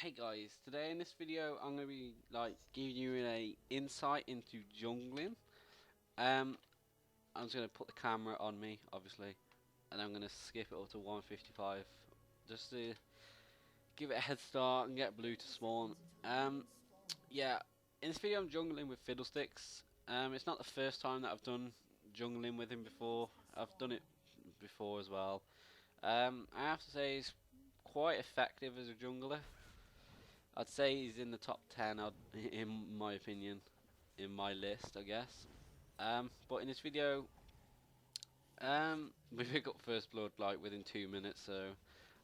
Hey guys, today in this video I'm going to be giving you a insight into jungling. I'm just going to put the camera on me obviously, and I'm going to skip it up to 155 just to give it a head start and get blue to spawn. Yeah, in this video I'm jungling with Fiddlesticks. It's not the first time that I've done jungling with him before. I've done it before as well. I have to say he's quite effective as a jungler. I'd say he's in the top 10 in my opinion, in my list, I guess. But in this video, we pick up first blood like within 2 minutes, so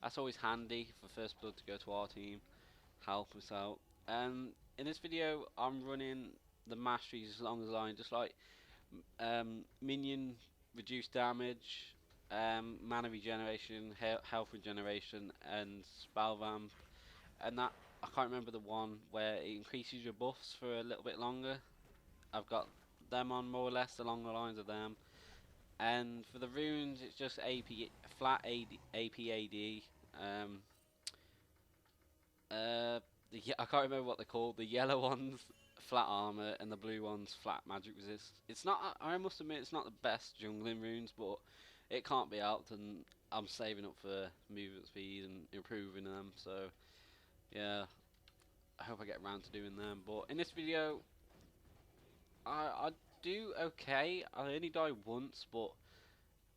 that's always handy for first blood to go to our team, help us out. In this video, I'm running the masteries along the line, just like minion reduced damage, mana regeneration, health regeneration, and spell vamp, and that I can't remember the one where it increases your buffs for a little bit longer. I've got them on more or less along the lines of them. And for the runes, it's just AP flat APAD. I can't remember what they're called. The yellow ones flat armor and the blue ones flat magic resist. It's not. I must admit, it's not the best jungling runes, but it can't be helped, and I'm saving up for movement speed and improving them. So yeah, I hope I get around to doing them. But in this video, I do okay. I only die once, but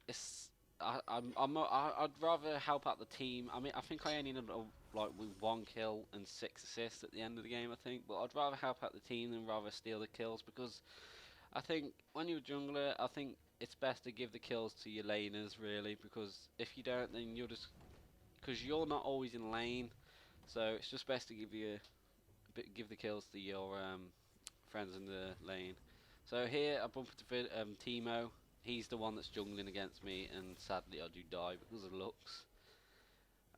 it's I'd rather help out the team. I mean, I think I only ended up like with 1 kill and 6 assists at the end of the game, I think. But I'd rather help out the team than rather steal the kills, because I think when you're a jungler, I think it's best to give the kills to your laners really, because if you don't, then you're just because you're not always in lane. So it's just best to give the kills to your friends in the lane. So here I bump into Teemo. He's the one that's jungling against me, and sadly I do die because of looks.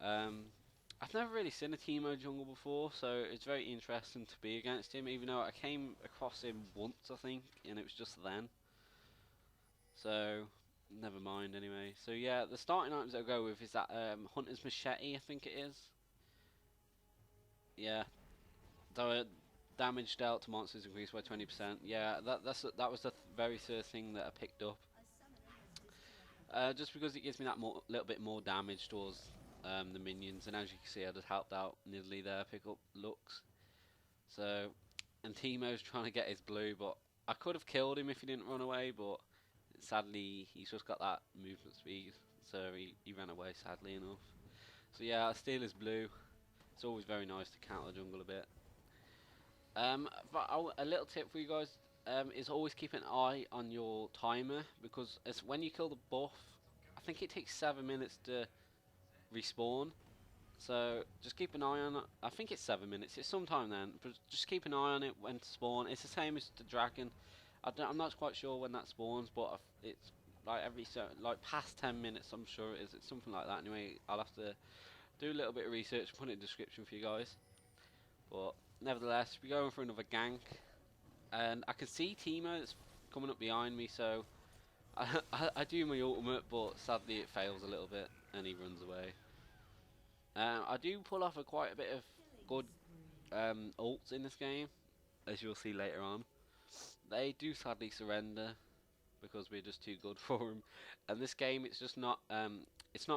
I've never really seen a Teemo jungle before, so it's very interesting to be against him, even though I came across him once I think, and it was just then. So never mind anyway. So yeah, the starting items I'll go with is that Hunter's Machete, I think it is. Yeah, the damage dealt to monsters increased by 20%. Yeah, that was the very first thing that I picked up. Just because it gives me that little bit more damage towards the minions, and as you can see, I just helped out Nidalee there, pick up looks. So, and Teemo's trying to get his blue, but I could have killed him if he didn't run away, but sadly he's just got that movement speed, so he ran away sadly enough. So yeah, I steal his blue. It's always very nice to counter the jungle a bit. But a little tip for you guys is always keep an eye on your timer, because it's when you kill the buff, I think it takes 7 minutes to respawn. So just keep an eye on it. I think it's 7 minutes. It's sometime then, but just keep an eye on it when to spawn. It's the same as the dragon. I'm not quite sure when that spawns, but it's like like past 10 minutes. I'm sure it is. It's something like that. Anyway, I'll have to do a little bit of research, put it in the description for you guys. But nevertheless, we're going for another gank, and I can see Teemo that's coming up behind me, so I do my ultimate, but sadly it fails a little bit, and he runs away. I do pull off quite a bit of good ults in this game, as you'll see later on. They do sadly surrender because we're just too good for them. And this game, it's not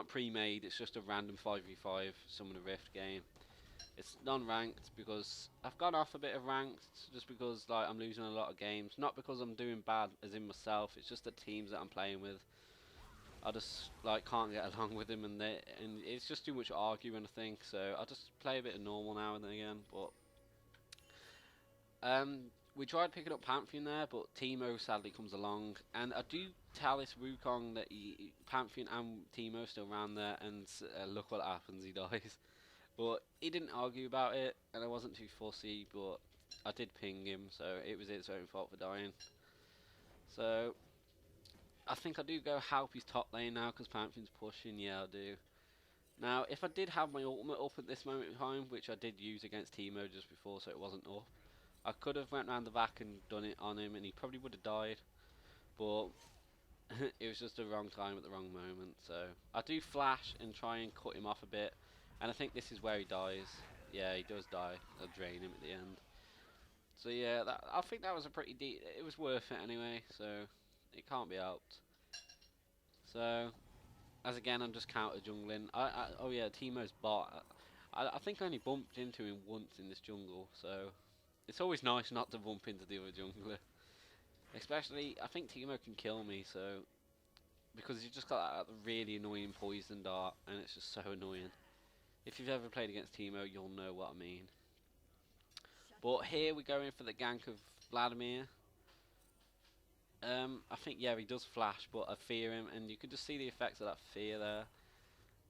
pre-made. It's just a random 5v5 Summon a Rift game. It's non-ranked because I've gone off a bit of ranked just because like I'm losing a lot of games. Not because I'm doing bad as in myself. It's just the teams that I'm playing with. I just like can't get along with them, and it's just too much arguing, I think. So I just play a bit of normal now and then again. But we tried picking up Pantheon there, but Teemo sadly comes along, and I do tell this Wukong that Pantheon and Teemo still around there, and look what happens, he dies. But he didn't argue about it, and I wasn't too fussy, but I did ping him, so it was his own fault for dying. So I think I do go help his top lane now, because Pantheon's pushing. Yeah, I do. Now, if I did have my ultimate up at this moment in time, which I did use against Teemo just before, so it wasn't up, I could have went round the back and done it on him, and he probably would have died. But it was just the wrong time at the wrong moment. So I do flash and try and cut him off a bit, and I think this is where he dies. yeah, he does die. I'll drain him at the end. So yeah, I think that was a it was worth it anyway, so it can't be helped. So, as again, I'm just counter jungling. Oh yeah, Teemo's bot. I think I only bumped into him once in this jungle, so it's always nice not to bump into the other jungler. Especially, I think Teemo can kill me, so because he's just got that really annoying poison dart, and it's just so annoying. If you've ever played against Teemo, you'll know what I mean. But here we're going for the gank of Vladimir. I think yeah he does flash, but I fear him, and you can just see the effects of that fear there.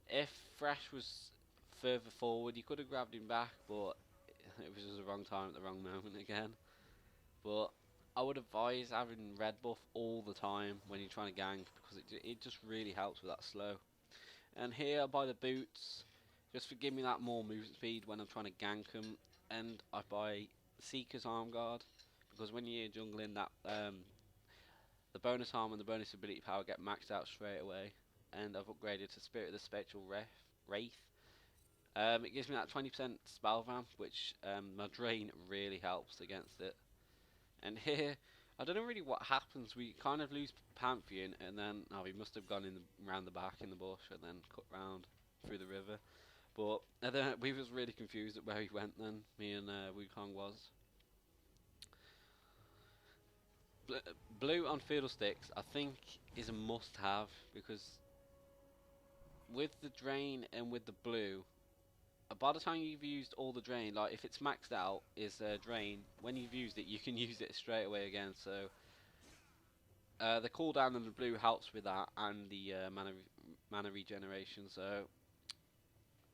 If Fresh was further forward, you could have grabbed him back, but it was just the wrong time at the wrong moment again. But I would advise having red buff all the time when you're trying to gank, because it just really helps with that slow. And here I buy the boots, just for giving me that more movement speed when I'm trying to gank them. And I buy Seeker's Arm Guard, because when you're jungling that the bonus arm and the bonus ability power get maxed out straight away. And I've upgraded to Spirit of the Spectral Wraith. It gives me that 20% spell vamp, which my drain really helps against it. And here, I don't know really what happens. We kind of lose Pantheon, and then we must have gone round the back in the bush, and then cut round through the river. But then we was really confused at where he went. Then me and Wukong was. Blue on Fiddlesticks, I think, is a must-have, because with the drain and with the blue, by the time you've used all the drain, like if it's maxed out, is drain. When you've used it, you can use it straight away again. So the cooldown on the blue helps with that, and the mana regeneration. So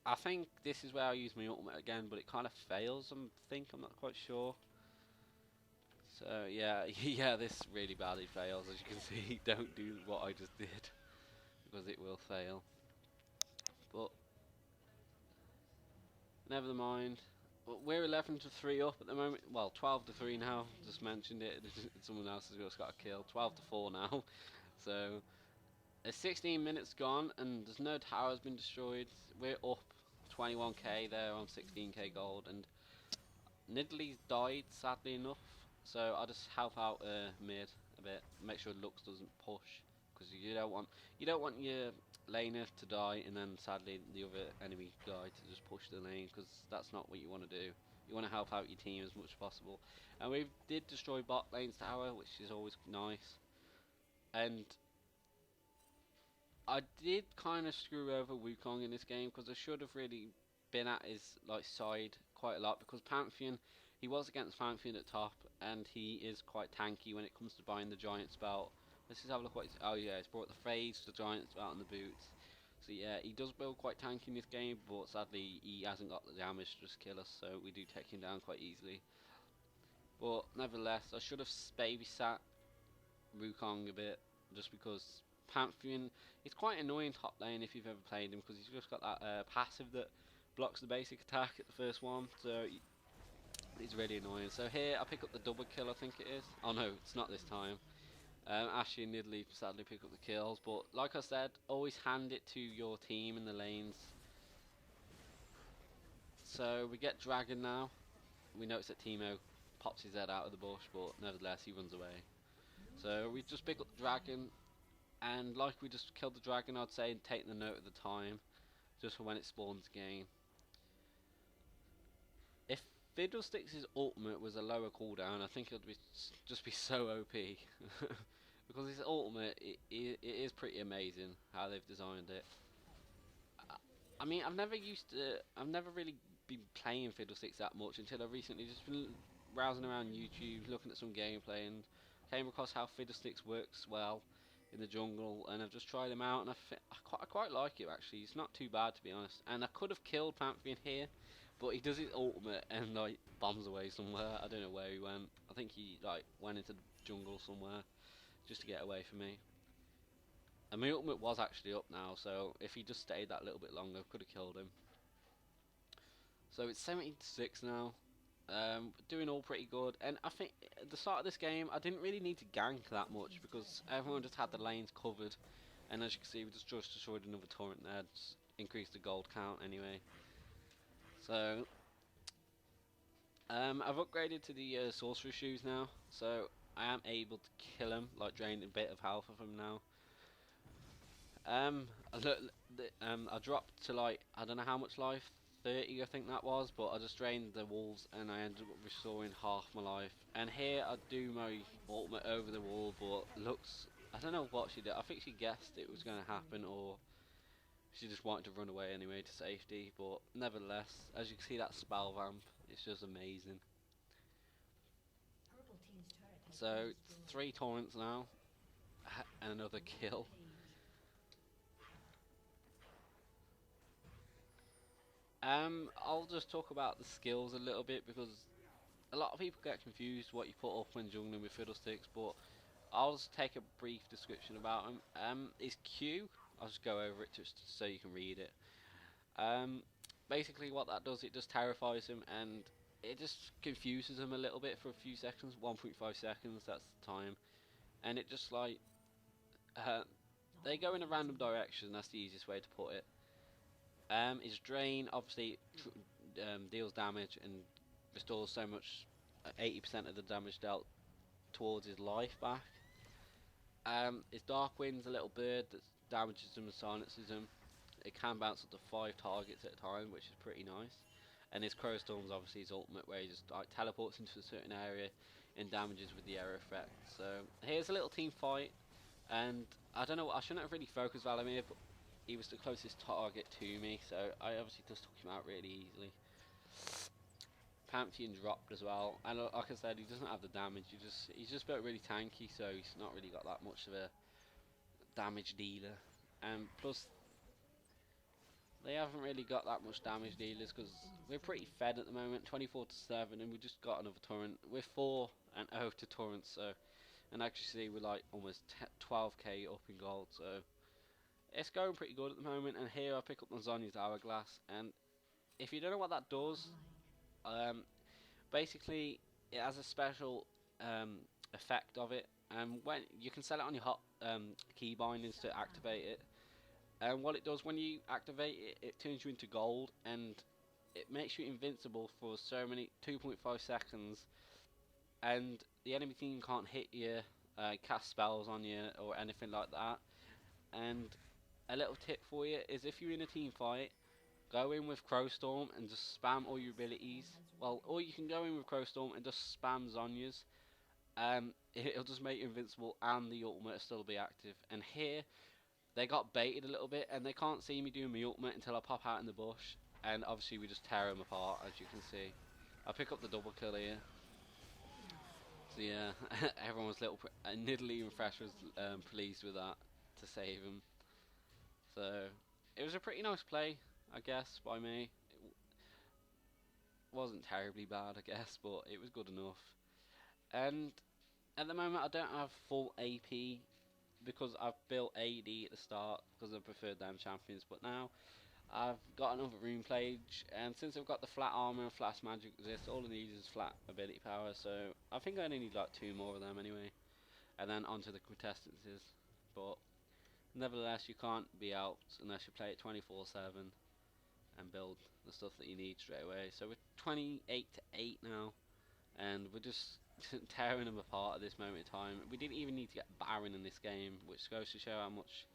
I think this is where I use my ultimate again, but it kind of fails. I'm not quite sure. So yeah, yeah, this really badly fails. As you can see, don't do what I just did, because it will fail. But never mind. We're 11 to 3 up at the moment. Well, 12 to 3 now. Just mentioned it. Someone else has just got a kill. 12 to 4 now. So there's 16 minutes gone, and there's no towers been destroyed. We're up 21k there on 16k gold, and Nidalee died sadly enough. So I'll just help out mid a bit. Make sure Lux doesn't push, because you don't want your laner to die and then sadly the other enemy guy to just push the lane, because that's not what you want to do. You want to help out your team as much as possible. And we did destroy bot lane's tower, which is always nice. And I did kind of screw over Wukong in this game, because I should have really been at his side quite a lot, because Pantheon, he was against Pantheon at top, and he is quite tanky when it comes to buying the giant spell. Let's just have a look what oh yeah, it's brought the phase, the giant spell, and the boots. So yeah, he does build quite tanky in this game, but sadly he hasn't got the damage to just kill us, so we do take him down quite easily. But nevertheless, I should have babysat Wukong a bit, just because Pantheon is quite annoying top lane if you've ever played him, because he's just got that passive that blocks the basic attack at the first one, so it's really annoying. So here I pick up the double kill, I think it is. Oh no, it's not this time. Ashley and Nidalee sadly pick up the kills, but like I said, always hand it to your team in the lanes. So we get Dragon now. We notice that Teemo pops his head out of the bush, but nevertheless he runs away. So we just pick up the Dragon, and like we just killed the Dragon, I'd say take the note of the time, just for when it spawns again. If Fiddlesticks' ultimate was a lower cooldown, I think it would just be so OP. Because his ultimate, it is pretty amazing how they've designed it. I mean, I've never really been playing Fiddlesticks that much until I've recently just been browsing around YouTube, looking at some gameplay, and came across how Fiddlesticks works well in the jungle, and I've just tried him out, and I quite like it actually. It's not too bad, to be honest. And I could have killed Pantheon here, but he does his ultimate and bombs away somewhere. I don't know where he went. I think he went into the jungle somewhere just to get away from me. And my ultimate was actually up now, so if he just stayed that little bit longer, I could have killed him. So it's 17-6 now. Doing all pretty good, and I think at the start of this game I didn't really need to gank that much, because everyone just had the lanes covered, and as you can see we just destroyed another torrent there, just increased the gold count anyway. So I've upgraded to the sorcerer shoes now, so I am able to kill him, like drain a bit of health of him now. I dropped to like I don't know how much life, 30 I think that was, but I just drained the wolves and I ended up restoring half my life. And here I do my ultimate over the wall, but looks I don't know what she did. I think she guessed it was going to happen, or she just wanted to run away anyway to safety. But nevertheless, as you can see, that spell vamp, it's just amazing. So 3 torrents now and another kill. I'll just talk about the skills a little bit because a lot of people get confused what you put up when jungling with fiddlesticks, but I'll just take a brief description about them. It's Q. I'll just go over it just so you can read it. Basically, what that does, it just terrifies him and it just confuses him a little bit for a few seconds, 1.5 seconds. That's the time, and it just like uh, they go in a random direction. That's the easiest way to put it. His drain obviously deals damage and restores so much, 80% of the damage dealt towards his life back. His Dark Wind's a little bird that damages him and silences him. It can bounce up to 5 targets at a time, which is pretty nice. And his Crow Storm's obviously his ultimate, where he just like teleports into a certain area and damages with the arrow effect. So here's a little team fight, and I don't know, I shouldn't have really focused Valamir, but he was the closest target to me, so I obviously just took him out really easily. Pantheon dropped as well, and like I said, he doesn't have the damage. He's just built really tanky, so he's not really got that much of a damage dealer. And plus, they haven't really got that much damage dealers because we're pretty fed at the moment, 24 to 7, and we just got another torrent. We're 4 and 0 to torrents, so and actually we're like almost 12k up in gold, so it's going pretty good at the moment. And here I pick up my Zonya's Hourglass, and if you don't know what that does, um, basically it has a special effect of it, and when you can sell it on your hot key bindings to activate it. And what it does when you activate it, it turns you into gold, and it makes you invincible for so many 2.5 seconds, and the enemy team can't hit you, cast spells on you, or anything like that. And a little tip for you is if you're in a team fight, go in with Crowstorm and just spam all your abilities. Well, or you can go in with Crowstorm and just spam Zonya's. It'll just make you invincible and the ultimate will still be active. And here, they got baited a little bit and they can't see me doing my ultimate until I pop out in the bush. And obviously we just tear them apart, as you can see. I pick up the double kill here. So yeah, everyone's little... Nidalee and Fresh was pleased with that to save him. So, it was a pretty nice play, I guess, by me. It wasn't terribly bad, I guess, but it was good enough. And at the moment, I don't have full AP because I've built AD at the start because I preferred them champions. But now I've got another rune page, and since I've got the flat armor and flash magic resist, all I need is flat ability power. So I think I only need like 2 more of them anyway, and then onto the contestances. But nevertheless, you can't be out unless you play it 24/7 and build the stuff that you need straight away. So we're 28 to 8 now, and we're just tearing them apart at this moment in time. We didn't even need to get Baron in this game, which goes to show how much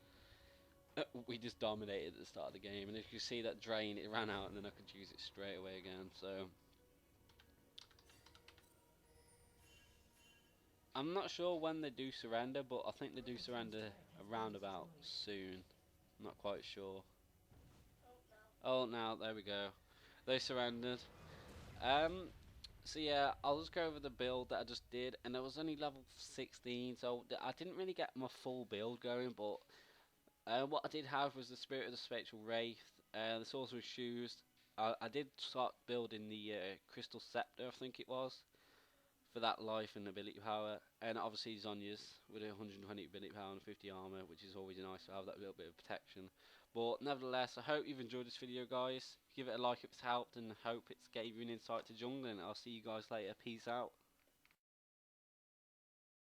we just dominated at the start of the game. And if you see that drain, it ran out, and then I could use it straight away again. So I'm not sure when they do surrender, but I think they do surrender around about soon. I'm not quite sure. Oh, now there we go. They surrendered. So yeah, I'll just go over the build that I just did, and it was only level 16, so I didn't really get my full build going. But what I did have was the Spirit of the Spectral Wraith, the Sorcerer's Shoes. I did start building the Crystal Scepter, I think it was, for that life and ability power, and obviously Zonya's with 120 ability power and 50 armor, which is always nice to have that little bit of protection. But nevertheless, I hope you've enjoyed this video, guys. Give it a like if it's helped, and hope it's gave you an insight to jungling. I'll see you guys later. Peace out.